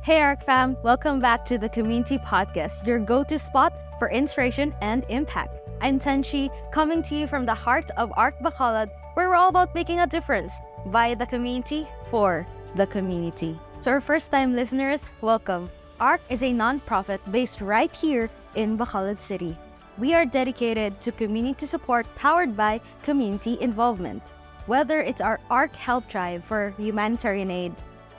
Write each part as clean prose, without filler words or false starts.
Hey ARC fam, welcome back to the 𝗕𝗏𝗁ty Podcast, your go-to spot for inspiration and impact. I'm 𝗫𝗁cy, coming to you from the heart of ARC Bacolod, where we're all about making a difference by the community for the community. To our first-time listeners, welcome. ARC is a non-profit based right here in Bacolod City. We are dedicated to community support powered by community involvement. Whether it's our ARC Help Drive for humanitarian aid,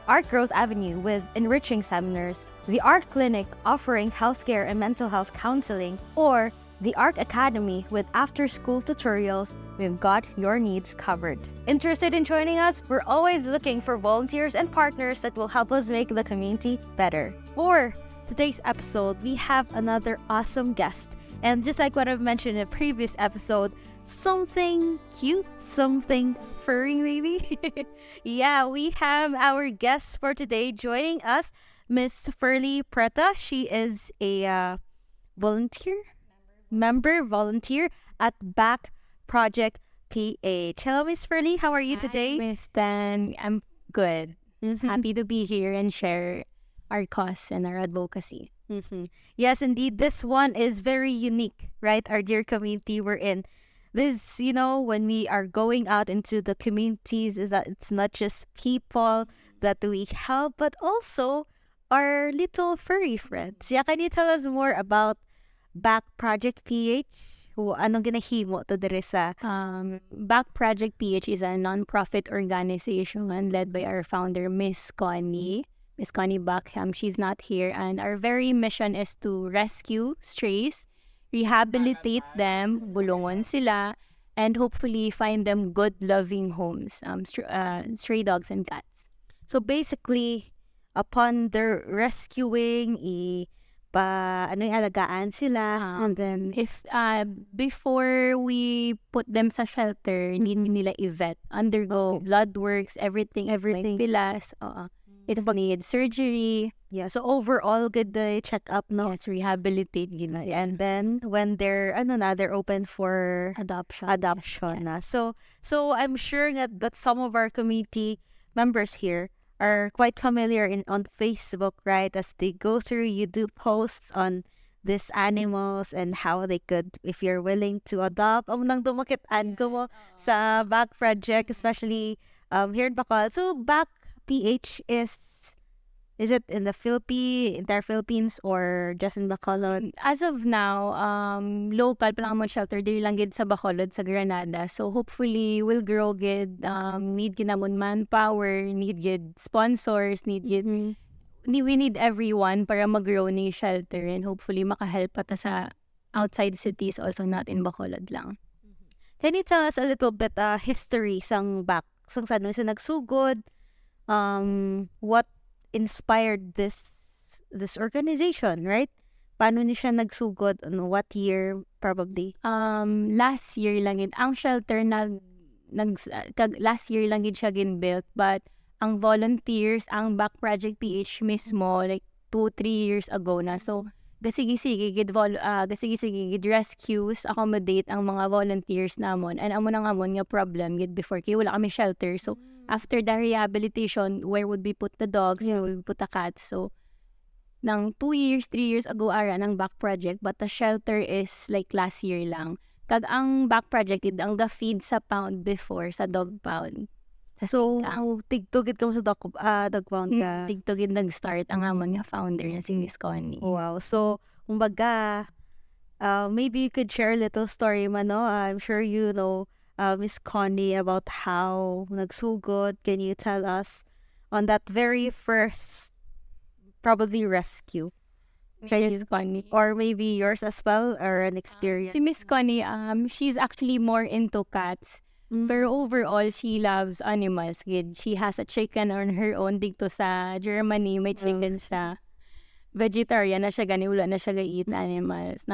ARC Growth Avenue with enriching seminars, the ARC Clinic offering healthcare and mental health counseling, or the ARC Academy with after-school tutorials, we've got your needs covered. Interested in joining us? We're always looking for volunteers and partners that will help us make the community better. For today's episode, we have another awesome guest. And just like what I've mentioned in a previous episode, something cute, something furry maybe. Yeah, we have our guest for today joining us, Miss 𝗙𝗪 𝗪𝗏. She is a volunteer at Bach Project PH. Hello, Miss 𝗙𝗪. How are you today? Hi, Miss Dan. I'm good. Happy to be here and share our cause and our advocacy. Yes, indeed. This one is very unique, right? Our dear community we're in. This, when we are going out into the communities, is that it's not just people that we help, but also our little furry friends. Yeah, can you tell us more about Bach Project PH? Anong ginahimo to dire sa? Bach Project PH is a non-profit organization led by our founder, Miss 𝗀𝗏 𝗪𝗏. She's not here, and our very mission is to rescue strays, rehabilitate them, bulungon sila, and hopefully find them good, loving homes, stray dogs and cats. So basically, upon their rescuing, alagaan sila, and then if before we put them sa shelter, need nila i-vet, undergo blood works, everything. Pilas, it needs surgery. Yeah, so overall, good the check-up, no? Yes, rehabilitate. And then when they're open for adoption. Yes. So I'm sure that some of our community members here are quite familiar on Facebook, right? As they go through, you do posts on these animals and how they could, if you're willing to adopt. Nang dumakit-an ko mo sa Bach Project, especially here in Bacolod. So Bach PH is it in the entire Philippines, or just in Bacolod? As of now, local pa lang mo shelter diri lang gid sa Bacolod, sa Granada. So hopefully we'll grow gid, need ginamon manpower, need gid sponsors, we need everyone para mag-grow ni shelter, and hopefully makahelp pa ta sa outside cities also, not in Bacolod lang. Can you tell us a little bit history sang Bach? Sang saan sa nagsugod? What inspired this organization, right? Paano ni siya nagsugod? What year probably? Last year lang gid ang shelter last year lang gid siya gin-built, but ang volunteers, ang Bach Project PH mismo, like 2-3 years ago na. So gasigi-sige gid rescues, accommodate ang mga volunteers namon, and amo na ngamon nga problem gid before kay wala kami shelter. So after the rehabilitation, where would we put the dogs, where would we put the cats? So nang 2 years, 3 years ago ara ng Bach Project, but the shelter is like last year lang. Kag ang Bach Project gid ang ga-feed sa pound before, sa dog pound. So tigtugid ka mo sa dog pound ka? Tigtugid nag-start ang amon nga founder na si Miss 𝗀𝗏. Wow. So kumbaga, maybe you could share a little story man, no? I'm sure you know Miss 𝗀𝗏 about how nagsugod. Can you tell us on that very first probably rescue? Miss 𝗀𝗏. Or maybe yours as well, or an experience? Si Miss 𝗀𝗏, she's actually more into cats. Pero overall, she loves animals. She has a chicken on her own dito sa Germany. May chicken siya. Vegetarian na siya, wala na siya ga-eat animals.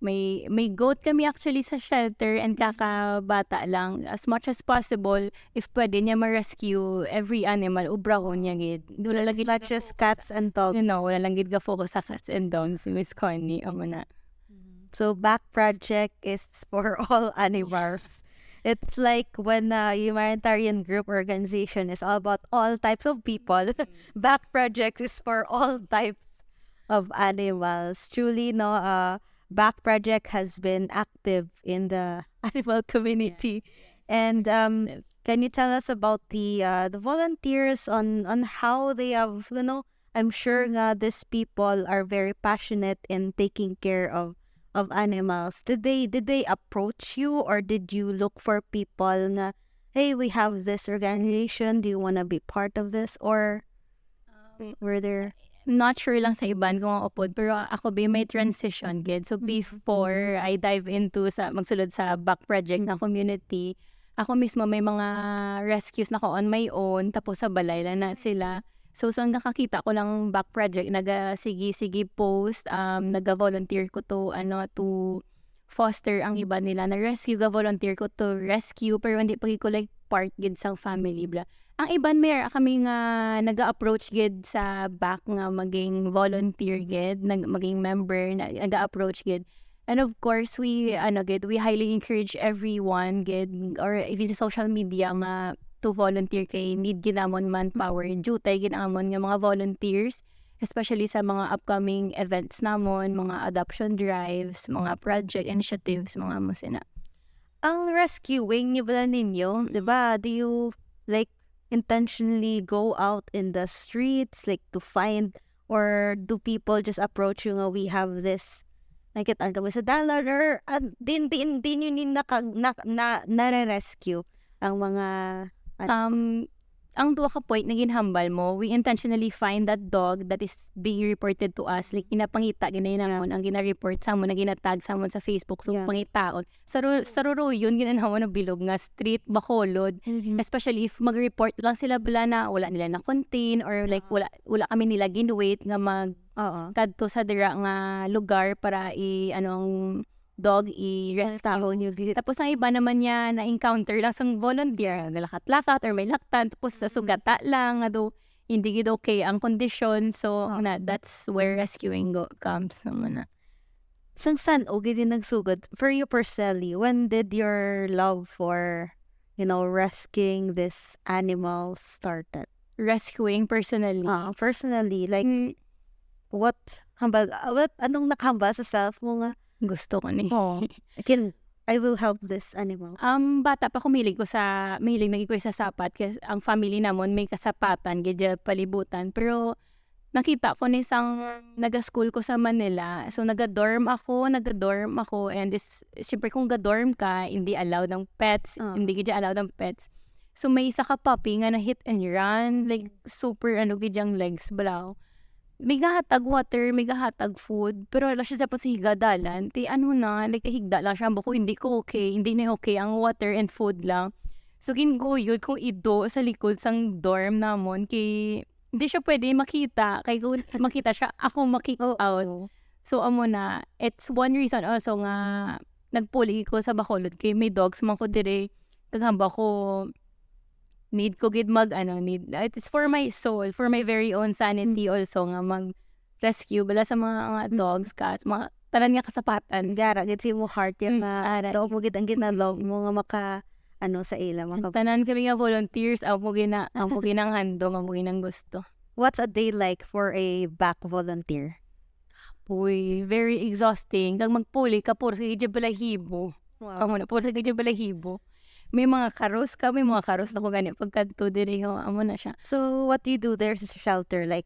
May goat kami actually sa shelter, and kakabata lang. As much as possible, if pwede niya ma-rescue every animal, ubrahon niya gid. Wala lang not just cats and dogs. Wala lang gid ga-focus sa cats and dogs. Si Miss 𝗀𝗏, amo na. So Bach Project is for all animals. It's like when a humanitarian group organization is all about all types of people. Back Project is for all types of animals. Truly, no, Back Project has been active in the animal community. And can you tell us about the volunteers on how they have, I'm sure these people are very passionate in taking care of animals. Did they approach you, or did you look for people na, hey, we have this organization, do you want to be part of this, or were there? Not sure lang sa iban kung upod, pero ako may transition gid. So before I dive into magsulod sa Bach Project na community, ako mismo may mga rescues na ko on my own, tapos sa balay lang na sila. So nakakita ko lang Bach Project, sige post, naga-volunteer ko to foster ang iba nila na rescue, volunteer ko to rescue, pero hindi pa ko like part gid sa family bla. Ang iban may kami nga naga-approach gid sa back nga maging volunteer gid, maging member, naga-approach gid. And of course, we highly encourage everyone gid, or even sa social media nga to volunteer kay need ginamon manpower, duty ginamon nga mga volunteers, especially sa mga upcoming events namon, mga adoption drives, mga project initiatives, mga musina. Ang rescuing niyo ba ninyo, 'di ba? Do you like intentionally go out in the streets like to find, or do people just approach you nga we have this nakita kami sa dollar, or din yun nare-rescue ang mga ang duwa ka point na ginhambal mo, we intentionally find that dog that is being reported to us, like inapangita ginayon namon ang gina-report sa mo, na ginatag sa mo sa Facebook, so pangitaon saruro yun ginanamon na bilog nga street Bacolod, especially if mag-report lang sila bala na wala nila na contain, or like wala kami nila ginwait nga kadto sa dira nga lugar para anong dog i-rescue. Tapos ang iba naman niya na-encounter lang sang volunteer, nalakat-lakat or may laktan, tapos sa sugata lang, hindi gid okay ang condition. So, that's where rescuing comes naman na. San o gid nagsugod for you personally? When did your love for, rescuing this animals started? Rescuing personally? Personally, like, anong nakahambal sa self mo nga? Gusto ko ni. I will help this animal. Bata pa mahilig naging ko sa sapat, kasi ang family namon may kasapatan gidya palibutan, pero nakita ko ni isang naga-school ko sa Manila, so naga-dorm ako, and syempre kung ga-dorm ka, hindi allowed ng pets, hindi gidya allowed ng pets. So may isa ka puppy nga na hit and run, like super gidyang legs balaw. May gahatag water, may gahatag food, pero wala siya sa higadalan. Like higda lang siya, bako hindi na okay ang water and food lang. So ginguyod kung ido sa likod sang dorm namon, kay hindi siya pwede makita, kay kung makita siya, ako makik out. So amo na, it's one reason also nga nagpuli ko sa Bacolod, kay may dogs man ko dire, taghamba ko, need ko gid it's for my soul, for my very own sanity also nga mag-rescue bala sa mga dogs, cats, mga tanan nga kasapatan. Gara, gid si mo heart yun na daw mo gid ang ginalog mo nga maka sa ila. Tanan kami nga volunteers, ang mo ginang handong, ang mo ginang gusto. What's a day like for a back volunteer? Uy, very exhausting. Kag magpuli ka, puro sa gidya balahibo. Wow. Puro sa gidya balahibo. May mga karos na ko gani pagkadto diri amo na siya. So what do you do there sa shelter? Like,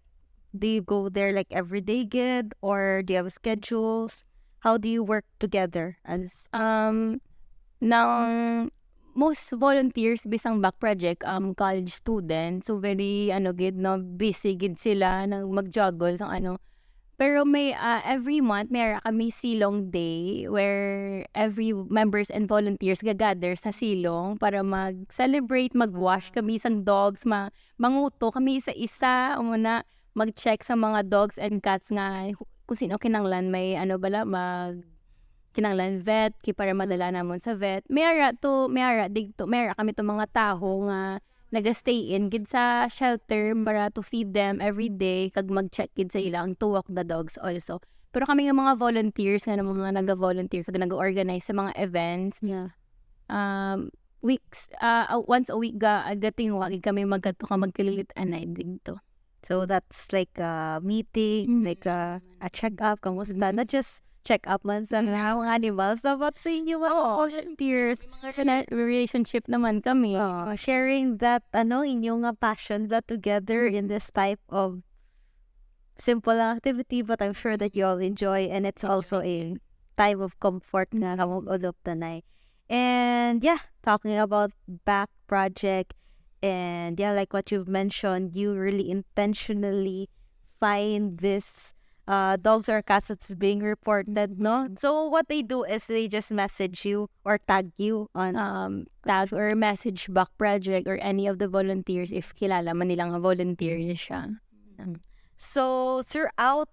do you go there like every day gid, or do you have schedules? How do you work together as now most volunteers bisang Bach Project college students, so very busy gid sila nang mag-juggle sa Pero may every month may kami silong day where every members and volunteers gagather sa silong para mag-celebrate, mag-wash kami sang dogs, manguto kami isa-isa, muna mag-check sa mga dogs and cats nga kung sino kinanglan, may kinanglan vet, para madala namon sa vet. May ara kami to mga taho nga naga-stay in gid sa shelter para to feed them every day, kag mag-check gid sa ilang to walk the dogs also. Pero kami nga mga volunteers nga mga naga-volunteer kag nag-organize sa mga events. once a week agating wagi kami magkato ka magkalilit anay dito. So that's like a meeting, like a check-up, kamusta? Not just check-up man sa mga animals, dapat sa inyo mga volunteers. Mga relationship naman kami. Sharing that, inyong passion that together in this type of simple activity, but I'm sure that you all enjoy, and it's also a time of comfort nga kamog-ulop tanay. And yeah, talking about Bach Project, and yeah, like what you've mentioned, you really intentionally find this dogs or cats that's being reported, no? So what they do is they just message you or tag you on tag or message Bach Project or any of the volunteers if kilala man nilang volunteer na siya. So throughout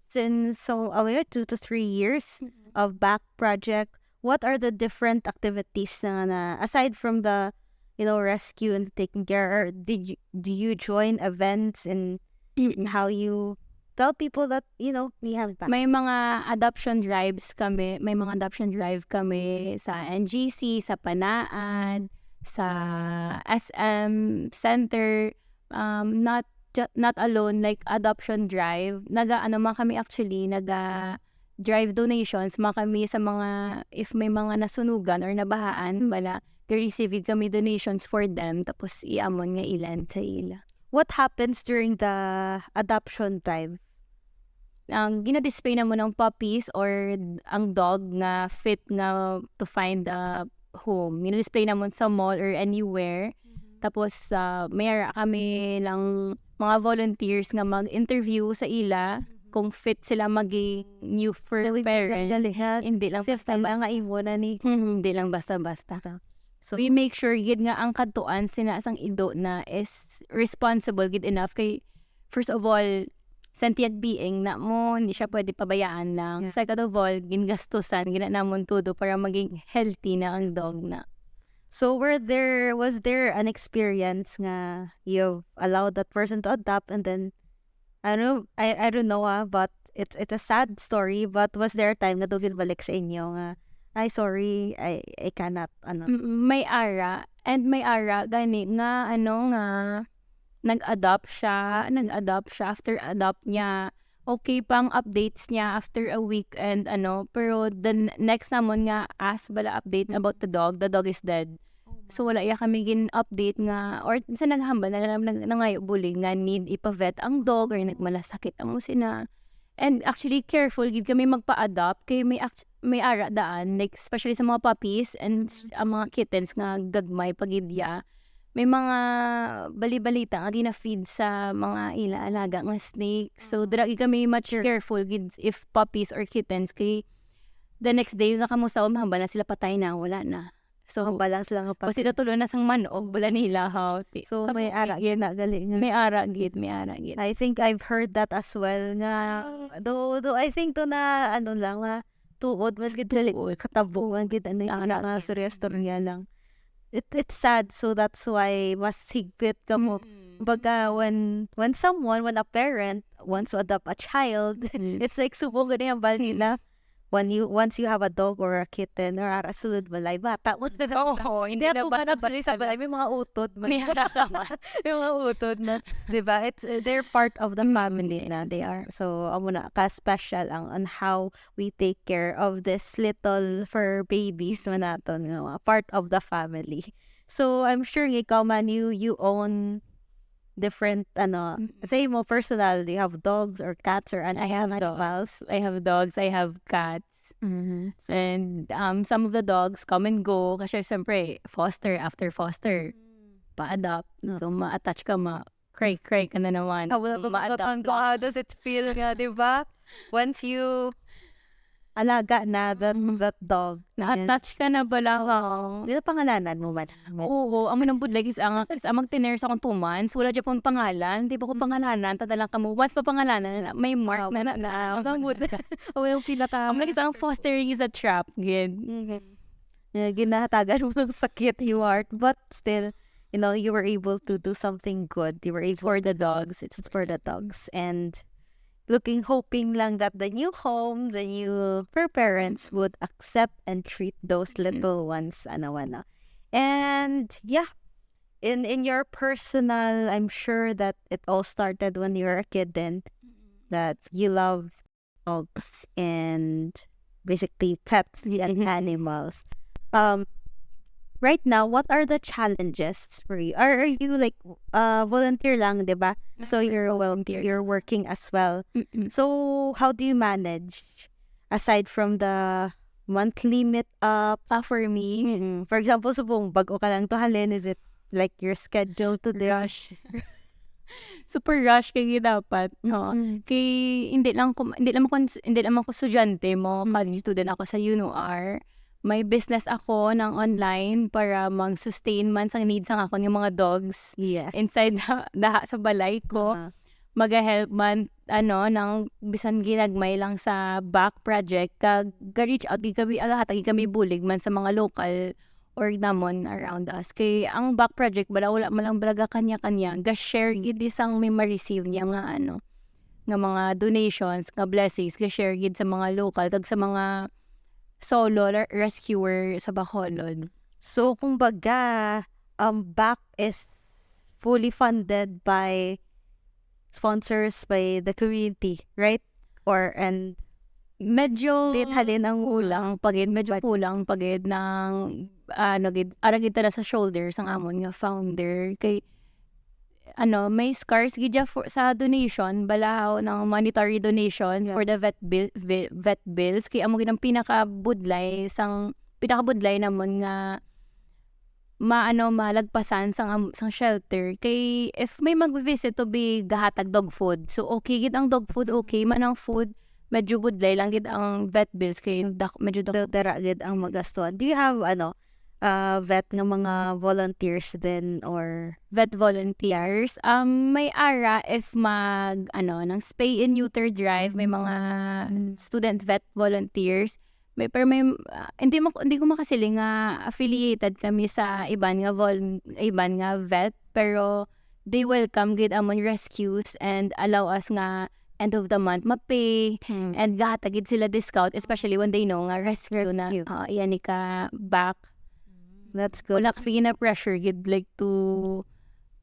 since 2 to 3 years of Bach Project, what are the different activities na aside from the rescue and taking care? Do you join events and how you tell people that we have Bach? May mga adoption drives kami. May mga adoption drive kami sa NGC, sa Panaan, sa SM Center. Not alone, like adoption drive. Kami actually, drive donations, kami sa mga, if may mga nasunugan or nabahaan, receive kami donations for them, tapos iamon nga ilan sa ila. What happens during the adoption drive? Ginadisplay naman ng puppies or ang dog nga fit nga to find a home. Ginadisplay naman sa mall or anywhere. Tapos mayroon kami lang mga volunteers nga mag-interview sa ila kung fit sila maging new fur parent. Hindi lang hindi lang basta-basta. So we make sure gid nga ang katuan sinasang ido na is responsible gid enough kay first of all sentient being na mo, hindi siya pwede pabayaan lang. Yeah. Second of all, gingastusan, ginanamon tudo para maging healthy na ang dog na. So was there an experience nga you've allowed that person to adopt and then, I don't know but it's a sad story, but was there a time na dugin balik sa inyo nga, ay sorry, I cannot, May ara gani nga, nag-adopt siya after adopt niya okay pang updates niya after a week and pero the next namon nga update about the dog is dead. So wala iya kami gin-update nga or sa naghambal na nangayo buli nga need ipa-vet ang dog or nagmalasakit ang musina. And actually careful gid kami magpa-adopt kay may ara daan like especially sa mga puppies and ang mga kittens nga gagmay pagidya. May mga bali-balita nga gina-feed sa mga alaga nga snake. So, dragi kami much careful if puppies or kittens kay the next day nga kamusaw, mahamba na sila patay na, wala na. So, balang sila nga patay. Kasi natuloy na sang manog, wala nila. So, may ara gid na galing. May ara gid. I think I've heard that as well nga, though I think to na, tuod, mas gid katabungan gid, nga storya lang. It's sad, so that's why mas higpit ka mo. Baga when a parent wants to adopt a child, it's like subong gani ang bal nila. Once you have a dog or a kitten or ara sulod balay bata mo na. Hindi na basta sa balay may mga utod man. May mga utod na, 'di ba? They're part of the family na they are. So amo na ka special on how we take care of this little fur babies manaton nga part of the family. So I'm sure ikaw man you own different say mo personal, you have dogs or cats or animals. I have dogs, I have cats. And some of the dogs come and go kasi siyempre foster after foster pa-adopt. So ma-attach ka cray ka na naman. How does it feel nga, di ba? Once you alaga na that dog. Na-attach ka na bala ka. Di na pangalanan mo man? Oo, amo nang budlag is ang mag-tenere sa akong 2 months. Wala dyan pong pangalan. Di ba ko pangalanan? Tadalang ka mo. Once pa pangalanan, may mark na. Yung pinaka. Amo nang isang fostering is a trap. Gid. Ginahatagan mo ng sakit, you are. But still, you were able to do something good. You were able for the dogs. It's for the dogs. And hoping lang that the new home, the new fur parents would accept and treat those little ones, And yeah, in your personal, I'm sure that it all started when you were a kid then, that you love dogs and basically pets and animals. Right now, what are the challenges for you? Are you like volunteer lang, 'di ba? So you're working as well. So how do you manage aside from the monthly meet up? For me, For example, subong bago ka lang to halin, is it like your schedule to the rush. Super rush kay dapat, no? Kay hindi lang ko estudyante mo, college student ako sa UNOR. May business ako ng online para mag-sustain man sa needs ang ako ng mga dogs inside sa balay ko. Mag-help man ng bisan ginagmay lang sa Bach Project kag reach out kami bulig man sa mga local or namon around us. Kay ang Bach Project wala man lang balaga kanya-kanya ga-share gid isang may ma-receive niya nga nga mga donations, nga blessings, ga-share gid sa mga local kag sa mga solo rescuer sa Bacolod. So kumbaga, Bach is fully funded by sponsors by the community, right? And medyo halin ang kulang pagid, medyo kulang pagid ng aragid na sa shoulders ang amon nga founder kay may scars gid sa donation balahaw ng monetary donations for the vet bills kay amo gid ang pinakabudlay namon nga malagpasan sang shelter kay if may mag-visit to be gahatag dog food, so okay gid ang dog food, okay man ang food, medyo budlay lang gid ang vet bills kay medyo dara gid ang magastuhan. Do you have vet ng mga volunteers din or vet volunteers? May ara if ng spay and neuter drive, may mga student vet volunteers. Pero hindi ko makasiling nga affiliated kami sa iban nga vet, pero they welcome gid among rescues and allow us nga end of the month mapay and gahatagid sila discount, especially when they know nga rescue. Na iyan ka back. That's good. Wala kasi na pressure gid like to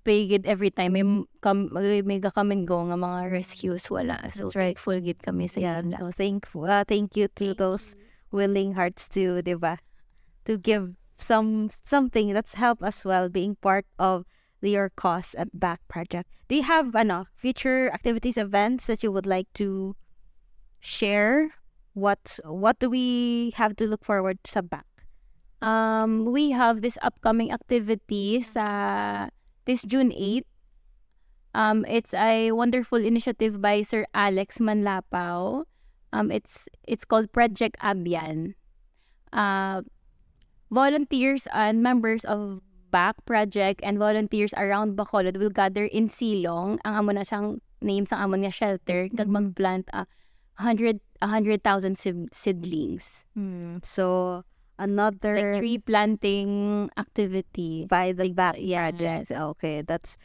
pay gid every time may come and go nga mga rescues, wala. So that's right, full gid kami sa ila. So thank you to those willing hearts to, diba, to give something that's help as well being part of your cause at Bach Project. Do you have future activities, events that you would like to share? What do we have to look forward to sa Bach? We have this upcoming activity this June 8. It's a wonderful initiative by Sir Alex Manlapaw. It's called Project 𝗕𝗏. Volunteers and members of Bach Project and volunteers around Bacolod will gather in Silong, ang amo na siyang name sa amon nga shelter, kag mag-plant 100,000 seedlings. So another like tree planting activity by the Bach Project. Okay, that's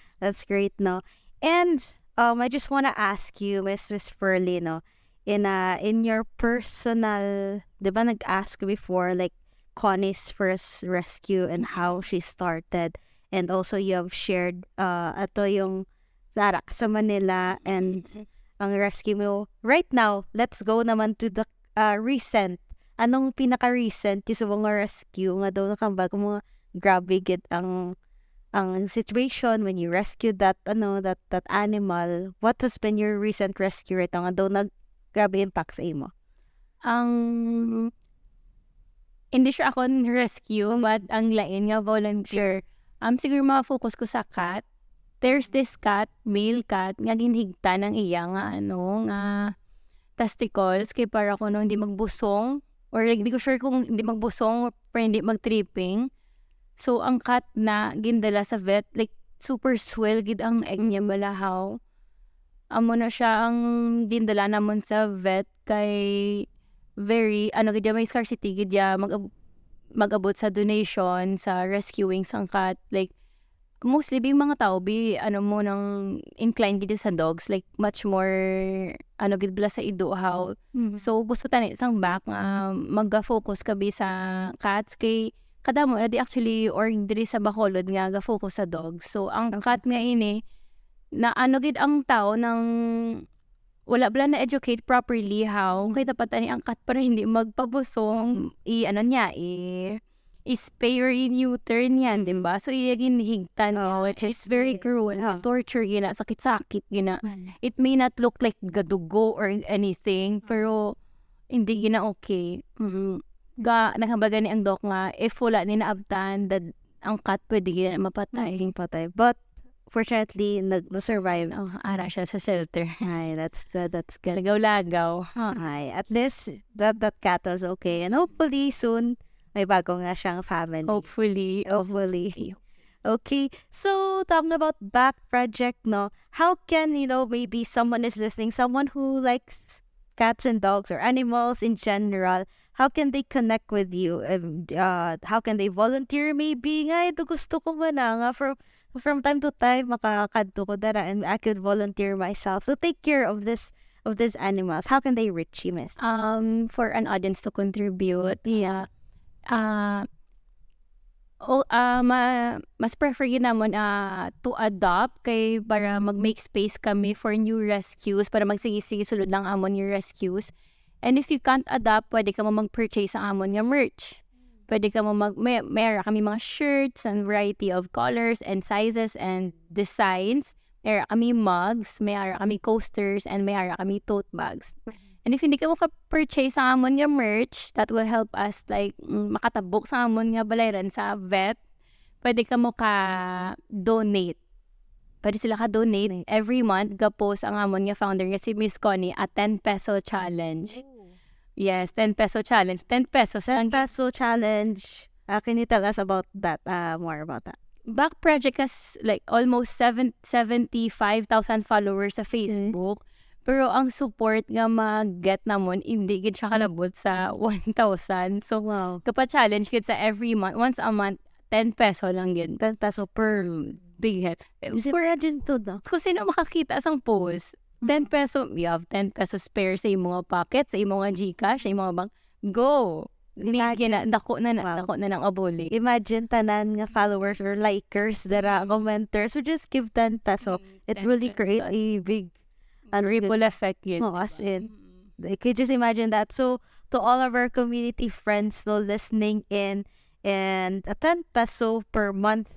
great, no? And I just want to ask you, Miss Furly, no, in your personal, di ba nag-ask before like Connie's first rescue and how she started, and also you have shared ato yung Tarak sa Manila and ang rescue mo right now. Let's go naman to the recent. Anong pinaka-recent yung mga rescue nga daw nakambag mo, grabe gid ang situation when you rescued that animal? What has been your recent rescue right now nga daw grabe impact sa imo? Hindi siya ako rescue, but ang lain nga volunteer. Siguro ma-focus ko sa cat. There's this cat, male cat, nga ginhigta ng iya nga testicles kay para ko hindi magbusong, or like di ko sure kung hindi magbusong or hindi mag-tripping. So ang cat na gindala sa vet, like super swell gid ang egg niya balahaw. Amo na siya ang gindala namon sa vet kay very gid may scarcity gid mag-abot sa donation sa rescuing sang cat. Like mostly bing mga tao nang inclined gid sa dogs, like much more gid bala sa iduhaw. So gusto tani sang Bach mag-focus kabi sa cats kay kadamo na di actually or diri sa Bacolod nga ga-focus sa dog. So ang cat nga ini na ano gid ang tao ng wala bala na educate properly how kay dapat ani ang cat para hindi magpabusong ano niya i-spay or i-neuter niya, diba? So iyagin higtan which is very cruel. Torture gina, sakit-sakit gina. It may not look like gadugo or anything pero hindi gina okay. Naghambagan ni ang doc nga if wala ni naabtan ang cat pwede gina mapatay. But fortunately, nag-survive. Ara siya sa shelter. Ay, that's good. Lagaw-lagaw. Ay, at least that cat was okay. And hopefully soon, may bago nga siyang family. Hopefully. Okay, so talking about Bach Project, no, how can, maybe someone is listening, someone who likes cats and dogs or animals in general, how can they connect with you? How can they volunteer maybe? Nga, ito gusto ko ba na nga from time to time makakadto ko dara and I could volunteer myself to take care of these animals. How can they reach you, miss? For an audience to contribute, mas prefer yun namon to adopt kay para mag-make space kami for new rescues para magsige-sige sulod lang amon new rescues. And if you can't adopt, pwede ka mo mag-purchase ang amon nga merch. Pwede ka mo mayroon kami mga shirts and variety of colors and sizes and designs. Mayroon kami mugs, mayroon kami coasters, and mayroon kami tote bags. And if hindi ka mo ka-purchase sa amon nga merch, that will help us like makatabok sa amon nga balayran sa vet. Pwede ka mo ka-donate. Pwede sila ka-donate. Every month, ga-post ang amon nga founder nga si Miss Connie a 10 peso challenge. Yes, 10 peso challenge. 10 pesos. 10 peso challenge. Can you tell us about that, more about that? Bach Project has like almost 75,000 followers sa Facebook. Pero ang support nga mag-get namon, hindi gid siya kalabot sa 1,000. So, kapag challenge gid sa every month, once a month, 10 peso lang yun. 10 peso per big head. Imagine to na. Kung sino makakita sang post, 10 peso, you have 10 peso spare sa imong mga pocket, sa imong mga Gcash, sa imong mga bank, go! Dako na ng abuli. Imagine tanan nga followers or likers, dara commenters, who just give 10 peso. It really create a big ripple effect yun. As in, I could just imagine that. So, to all of our community friends listening in, and a 10 peso per month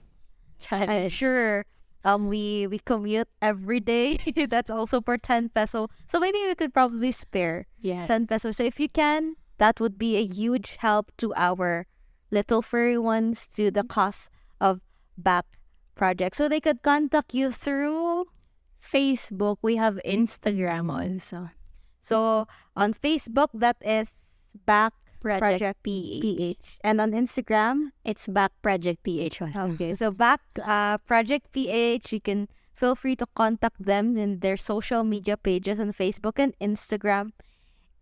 challenge. Sure. We commute every day. That's also for 10 peso. So maybe we could probably spare 10 pesos. So if you can, that would be a huge help to our little furry ones, to the cause of Bach Project. So they could contact you through Facebook. We have Instagram also. So on Facebook, that is Bach Project PH. And on Instagram, it's Bach Project PH also. Okay, so Bach Project PH, you can feel free to contact them in their social media pages on Facebook and Instagram.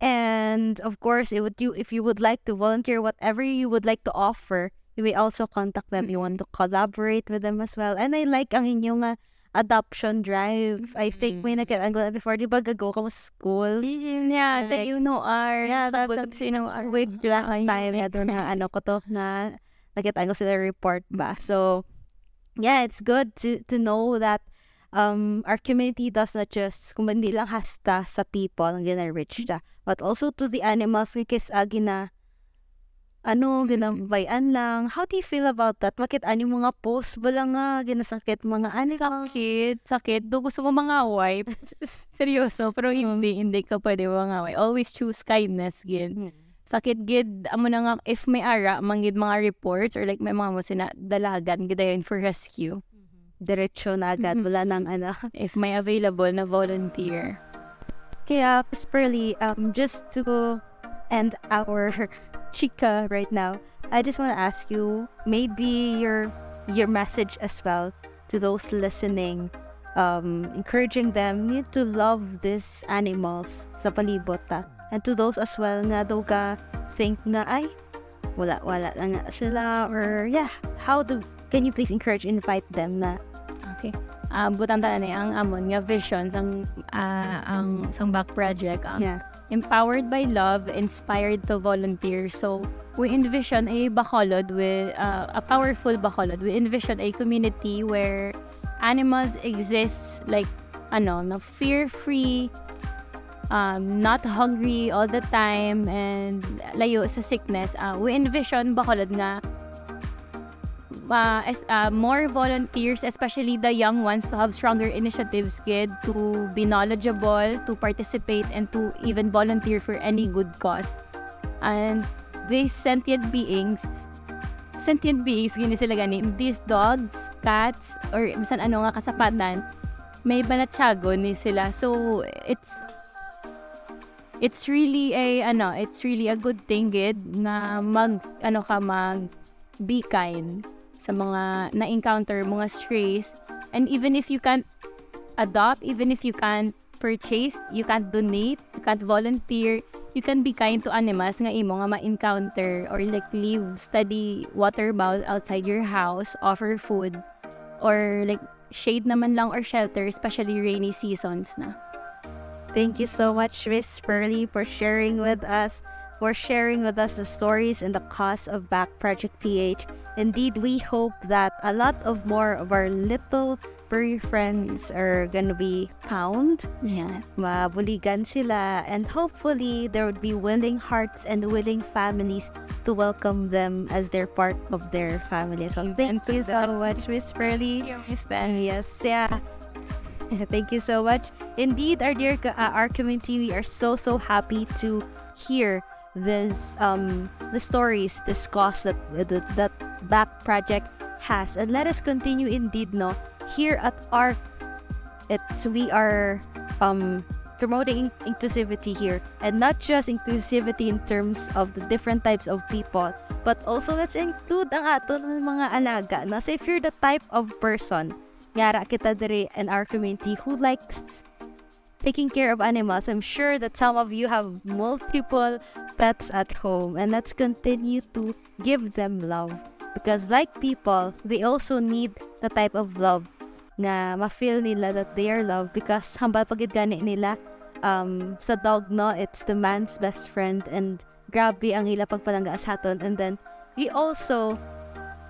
And of course, if you would like to volunteer, whatever you would like to offer, you may also contact them. You want to collaborate with them as well. And I like ang inyong adoption drive. I think may nagkatanggal before, di ba gago ka mo sa school? Yeah, sa UNOR. Yeah, that's a week last time. Na ko to na nagkatanggal sila report ba. So, yeah, it's good to know that our community does not just, kung hindi lang hasta sa people ang gina-reach da, but also to the animals, because ginambayan lang. How do you feel about that? Bakit mga post ba lang ginasakit mga animals? Sakit. Do gusto mo mangaway? Seryoso, pero hindi ka pwede mangaway. Always choose kindness, gid. Sakit gid, amo na nga, if may ara, manggid mga reports, or like may mga mo sinadalagan, gid yun for rescue. Diretso na agad, wala nang If may available na volunteer. Kaya, Furly, just to end our chika right now, I just want to ask you maybe your message as well to those listening, encouraging them to love these animals sa palibot and to those as well nga daw ka think nga ay wala lang nga sila, or can you please invite them na okay. Butang tanan ang amon nga visions ang Bach Project. empowered by love, inspired to volunteer. So we envision a Bacolod with a powerful Bacolod. We envision a community where animals exist like no fear-free, not hungry all the time, and layo sa sickness. We envision Bacolod nga more volunteers, especially the young ones, to have stronger initiatives, to be knowledgeable, to participate, and to even volunteer for any good cause. And these sentient beings, gini sila gani, these dogs, cats, or bisan ano nga kasapatan, may banatsago ni sila. So it's really a good thing na mag be kind sa mga na-encounter mga strays. And even if you can't adopt, even if you can't purchase, you can't donate, you can't volunteer, you can be kind to animals nga imo nga ma-encounter, or like leave steady water bowl outside your house, offer food, or like shade naman lang or shelter, especially rainy seasons na. Thank you so much, Miss Pearly, for sharing with us the stories and the cause of Bach Project PH. Indeed, we hope that a lot of more of our little furry friends are gonna be found. Yes. Mabuligan sila, and hopefully there would be willing hearts and willing families to welcome them as they're part of their family as well. Thank you so much, Miss Pearly. Yes, yeah. Thank you so much. Indeed, our dear our community, we are so happy to hear this the stories, this cause that Bach Project has. And let us continue indeed, here at ARC. We are promoting inclusivity here, and not just inclusivity in terms of the different types of people, but also let's include ang aton mga alaga. So if you're the type of person, yara kita diri in our community who likes taking care of animals, I'm sure that some of you have multiple pets at home, and let's continue to give them love, because like people, they also need the type of love na ma-feel nila that they are loved, because hambal pagid gani nila sa dog, it's the man's best friend, and grabe ang ila pagpalangga sa aton. And then we also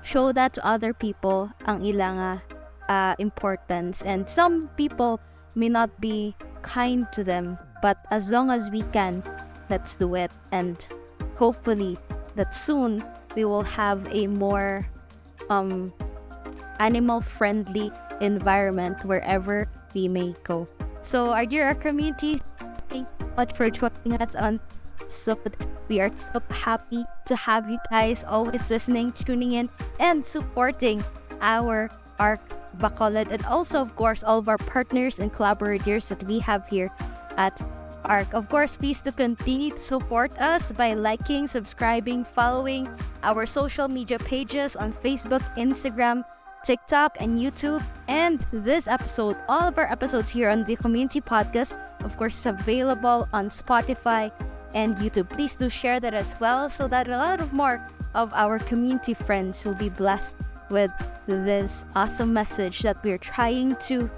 show that to other people, ang ila nga importance. And some people may not be kind to them, but as long as we can, let's do it. And hopefully that soon we will have a more animal friendly environment wherever we may go. So our dear community, thank you so much for joining us on so we are so happy to have you guys always listening, tuning in, and supporting our ARC Bacolod, and also of course all of our partners and collaborators that we have here at ARC. Of course, please to continue to support us by liking, subscribing, following our social media pages on Facebook, Instagram, TikTok, and YouTube. And this episode, all of our episodes here on the Community Podcast, of course, is available on Spotify and YouTube. Please do share that as well, so that a lot of more of our community friends will be blessed with this awesome message that we're trying to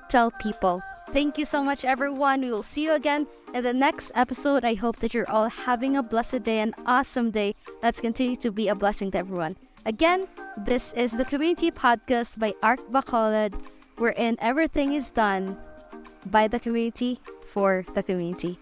tell people. Thank you so much, everyone. We will see you again in the next episode. I hope that you're all having a blessed day, an awesome day. Let's continue to be a blessing to everyone. Again, this is the Community Podcast by ARC Bacolod, wherein everything is done by the community for the community.